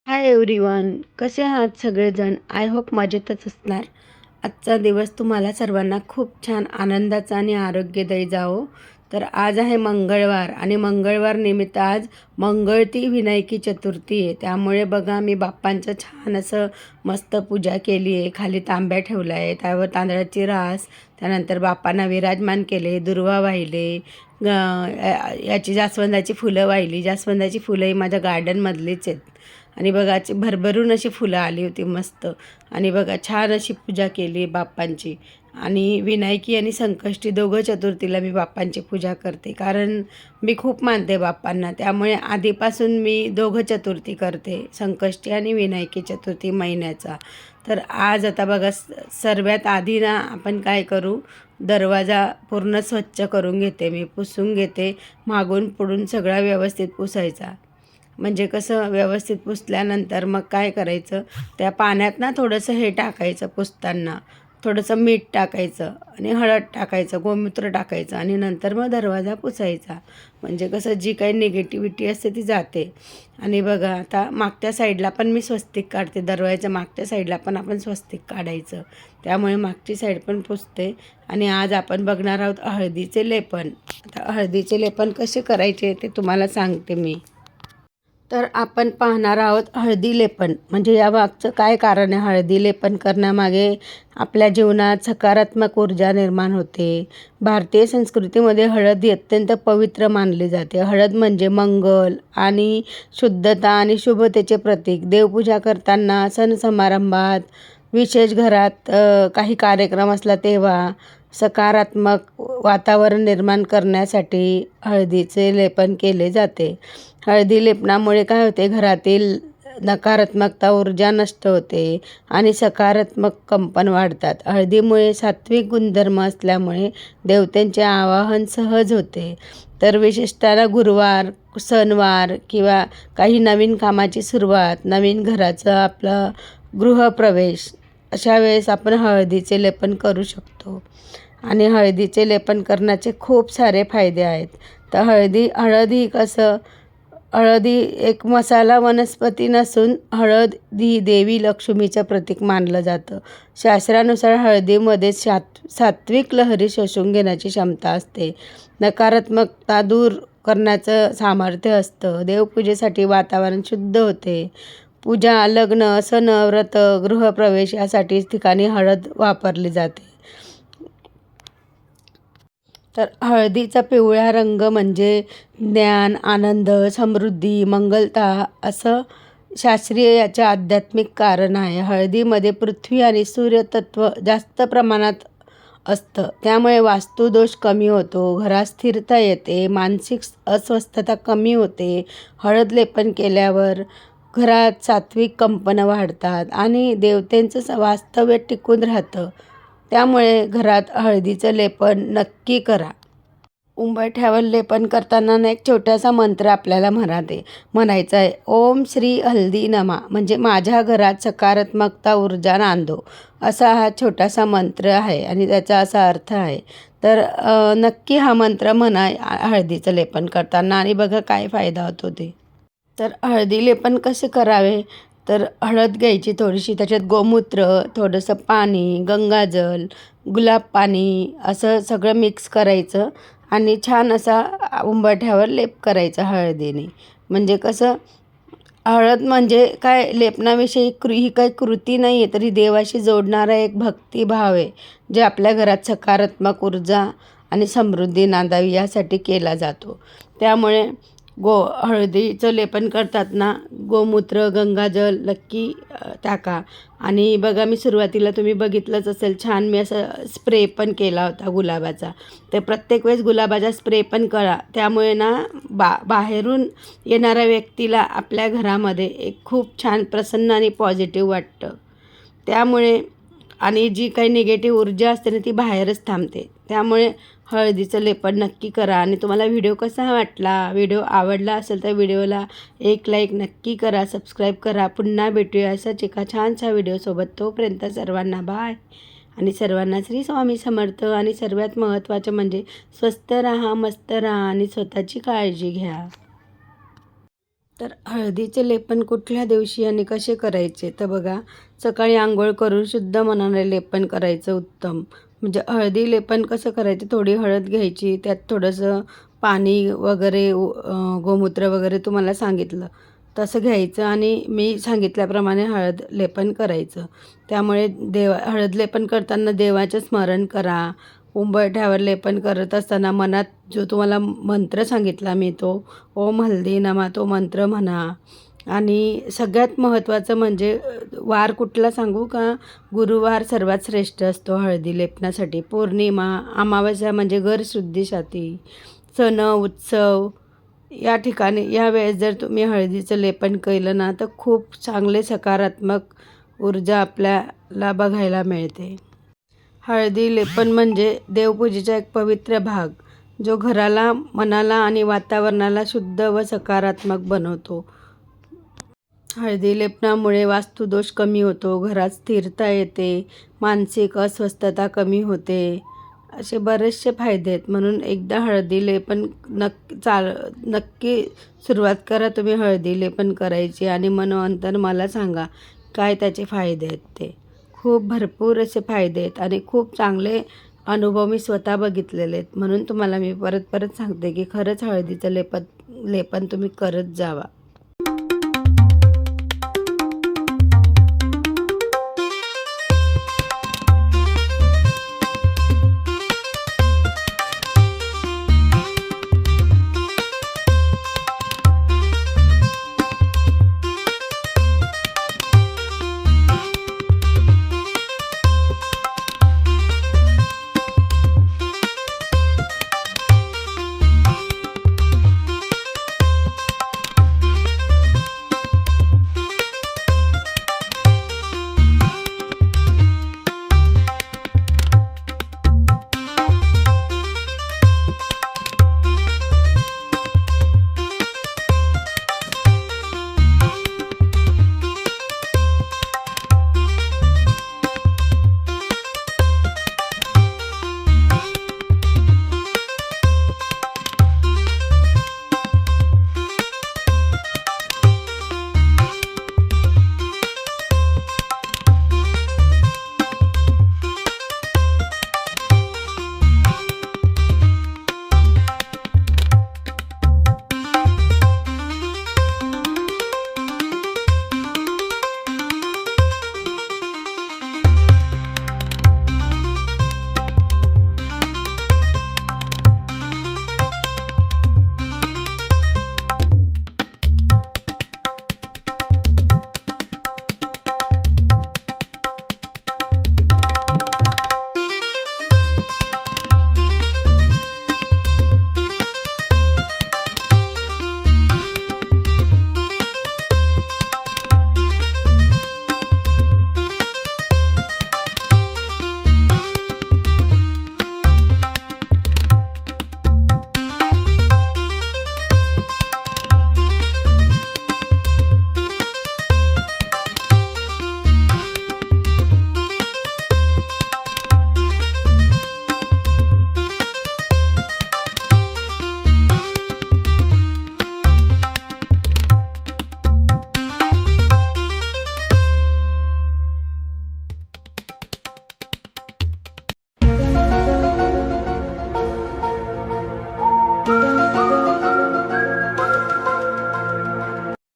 Hi everyone, कसे आहात सगळेजण? आय होप मजेतच असणार. आजचा दिवस तुम्हाला सर्वांना खूप छान आनंदाचा आणि आरोग्यदायी जावो. तर आज आहे मंगळवार आणि मंगळवार निमित्त आज मंगळती विनायकी चतुर्थी आहे. त्यामुळे बघा मी बाप्पांचं छान असं मस्त पूजा केली आहे. खाली तांब्या ठेवला आहे, त्यावर तांदळाची रास, त्यानंतर बाप्पांना विराजमान केले, दुर्वा वाहिले, याची जास्वंदाची फुलं वाहिली. जास्वंदाची फुलं ही माझ्या गार्डनमधलीच आहेत. आणि बघा भरभरून अशी फुलं आली होती मस्त. आणि बघा छान अशी पूजा केली बाप्पांची. आणि विनायकी आणि संकष्टी दोघं चतुर्थीला मी बाप्पांची पूजा करते, कारण मी खूप मानते बाप्पांना. त्यामुळे आधीपासून मी दोघं चतुर्थी करते, संकष्टी आणि विनायकी चतुर्थी महिन्याचा. तर आज आता बघा सर्वात आधी ना आपण काय करू, दरवाजा पूर्ण स्वच्छ करून घेते मी, पुसून घेते. मागून पुढून सगळा व्यवस्थित पुसायचा. म्हणजे कसं व्यवस्थित पुसल्यानंतर मग काय करायचं, त्या पाण्यात ना थोडंसं हे टाकायचं, पुसताना थोडंसं मीठ टाकायचं आणि हळद टाकायचं, गोमूत्र टाकायचं आणि नंतर मग दरवाजा पुसायचा. म्हणजे कसं जी काही निगेटिव्हिटी असते ती जाते. आणि बघा आता मागच्या साईडला पण मी स्वस्तिक काढते, दरवाजाच्या मागच्या साईडला पण आपण स्वस्तिक काढायचं. त्यामुळे मागची साईड पण पुसते. आणि आज आपण बघणार आहोत हळदीचे लेपन. आता हळदीचे लेपन कसे करायचे ते तुम्हाला सांगते मी. तर आपण पाहणार आहोत हळदी लेपन. म्हणजे या मागचं काय कारण आहे, हळदी लेपन करण्यामागे आपल्या जीवनात सकारात्मक ऊर्जा निर्माण होते. भारतीय संस्कृतीमध्ये हळद ही अत्यंत पवित्र मानली जाते. हळद म्हणजे मंगल आणि शुद्धता आणि शुभतेचे प्रतीक. देवपूजा करताना, सण समारंभात, विशेष घरात काही कार्यक्रम असला तेव्हा सकारात्मक वातावरण निर्माण करण्यासाठी हळदीचे लेपन केले जाते. हळदी लेपनामुळे काय होते, घरातील नकारात्मकता ऊर्जा नष्ट होते आणि सकारात्मक कंपन वाढतात. हळदीमुळे सात्विक गुणधर्म असल्यामुळे देवतेंचे आवाहन सहज होते. तर विशेषतः गुरुवार, सणवार किंवा काही नवीन कामाची सुरुवात, नवीन घराचं आपलं गृहप्रवेश, अशा वेळेस आपण हळदीचे लेपन करू शकतो. आणि हळदीचे लेपन करण्याचे खूप सारे फायदे आहेत. तर हळद ही कसं, हळद ही एक मसाला वनस्पती नसून हळद ही देवी लक्ष्मीचं प्रतीक मानलं जातं. शास्त्रानुसार हळदीमध्ये सात्विक लहरी शोषून घेण्याची क्षमता असते. नकारात्मकता दूर करण्याचं सामर्थ्य असतं. देवपूजेसाठी वातावरण शुद्ध होते. पूजा, लग्न, सण, व्रत, गृहप्रवेश यासाठी ठिकाणी हळद वापरली जाते. तर हळदीचा पिवळा रंग म्हणजे ज्ञान, आनंद, समृद्धी, मंगलता असं शास्त्रीय याचे आध्यात्मिक कारण आहे. हळदीमध्ये पृथ्वी आणि सूर्यतत्व जास्त प्रमाणात असतं. त्यामुळे वास्तुदोष कमी होतो, घरात स्थिरता येते, मानसिक अस्वस्थता कमी होते. हळद लेपन केल्यावर घरात सात्विक कंपनं वाढतात आणि देवतेंचं वास्तव्य टिकून राहतं. त्यामुळे घरात हळदीचं लेपन नक्की करा. उंबरठ्यावर लेपन करताना ना एक छोटासा मंत्र आपल्याला म्हणायचा आहे. ओम श्री हल्दी नमा, म्हणजे माझ्या घरात सकारात्मकता ऊर्जा नांदो, असा हा छोटासा मंत्र आहे आणि त्याचा असा अर्थ आहे. तर नक्की हा मंत्र म्हणा हळदीचं लेपन करताना आणि बघा काय फायदा होतो ते. तर हळदी लेपन कसे करावे, तर हळद घ्यायची थोडीशी, त्याच्यात गोमूत्र, थोडंसं पाणी, गंगाजल, गुलाब पाणी असं सगळं मिक्स करायचं आणि छान असा उंबरठ्यावर लेप करायचा हळदीने. म्हणजे कसं, हळद म्हणजे काय, लेपनाविषयी ही काही कृती नाही आहे, तरी देवाशी जोडणारा एक भक्तिभाव आहे, जे आपल्या घरात सकारात्मक ऊर्जा आणि समृद्धी नांदावी यासाठी केला जातो. त्यामुळे हळदीचं लेपन करताना गोमूत्र, गंगाजल नक्की टाका. आणि बघा मी सुरुवातीला तुम्ही बघितलंच असेल, छान मी असं स्प्रे पण केला होता गुलाबाचा. तर प्रत्येक वेळेस गुलाबाचा स्प्रे पण करा. त्यामुळे ना बाहेरून येणाऱ्या व्यक्तीला आपल्या घरामध्ये एक खूप छान प्रसन्न आणि पॉझिटिव्ह वाटतं. त्यामुळे आणि जी काही निगेटिव्ह ऊर्जा असते ना ती बाहेरच थांबते. त्यामुळे हळदीचं लेपन नक्की करा. आणि तुम्हाला व्हिडिओ कसा वाटला, व्हिडिओ आवडला असेल तर व्हिडिओला एक लाईक नक्की करा, सबस्क्राईब करा. पुन्हा भेटूया असाच एका छानसा व्हिडिओसोबत. तोपर्यंत सर्वांना बाय. आणि सर्वांना श्री स्वामी समर्थ. आणि सर्वात महत्त्वाचं म्हणजे स्वस्त राहा, मस्त राहा आणि स्वतःची काळजी घ्या. तर हळदीचे लेपन कुठल्या दिवशी आणि कसे करायचे तर बघा, सकाळी अंघोळ करून शुद्ध मनाने लेपन करायचं उत्तम. म्हणजे हळदी लेपन कसं करायचं, थोडी हळद घ्यायची, त्यात थोडंसं पाणी वगैरे गोमूत्र वगैरे तुम्हाला सांगितलं तसं घ्यायचं आणि मी सांगितल्याप्रमाणे हळद लेपन करायचं. त्यामुळे हळद लेपन करताना देवाचं स्मरण करा. उंबरठ्यावर लेपन करत असताना मनात जो तुम्हाला मंत्र सांगितला मी तो ओम हल्दी नमा तो मंत्र म्हणा. आणि सगळ्यात महत्त्वाचं म्हणजे वार कुठला सांगू का, गुरुवार सर्वात श्रेष्ठ असतो हळदी लेपनासाठी. पौर्णिमा, अमावस्या म्हणजे घर शुद्धीसाठी, सण उत्सव या ठिकाणी या वेळेस जर तुम्ही हळदीचं लेपन केलं ना तर खूप चांगले सकारात्मक ऊर्जा आपल्याला बघायला मिळते. हळदी लेपन म्हणजे देवपूजेचा एक पवित्र भाग, जो घराला, मनाला आणि वातावरणाला शुद्ध व सकारात्मक बनवतो. हळदी लेपनामुळे वास्तुदोष कमी होतो, घरात स्थिरता येते, मानसिक अस्वस्थता कमी होते, असे बरेचसे फायदे आहेत. म्हणून एकदा हळदी लेपन नक्की सुरुवात करा तुम्ही हळदी लेपन करायची आणि मनोंतर मला सांगा काय त्याचे फायदे आहेत ते. खूप भरपूर असे फायदे आहेत आणि खूप चांगले अनुभव मी स्वतः बघितलेले आहेत. म्हणून तुम्हाला मी परत परत सांगते की खरंच हळदीचं लेपन तुम्ही करत जावा.